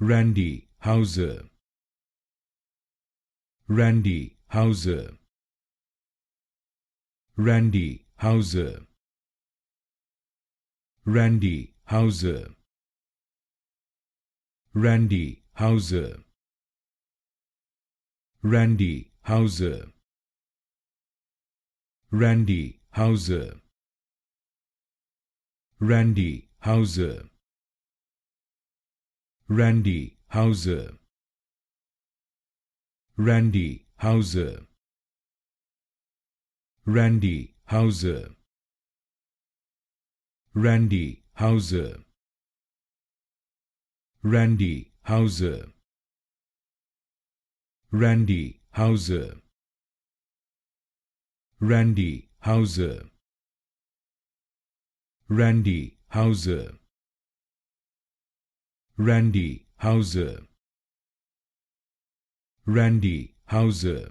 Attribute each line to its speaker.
Speaker 1: Randy Hauser, Randy Hauser, Randy Hauser, Randy Hauser, Randy Hauser, Randy Hauser, Randy Hauser, Randy Hauser, Randy Hauser, Randy Hauser, Randy Hauser, Randy Hauser, Randy Hauser, Randy Hauser, Randy Hauser, Randy Hauser, Randy Hauser, Randy Hauser,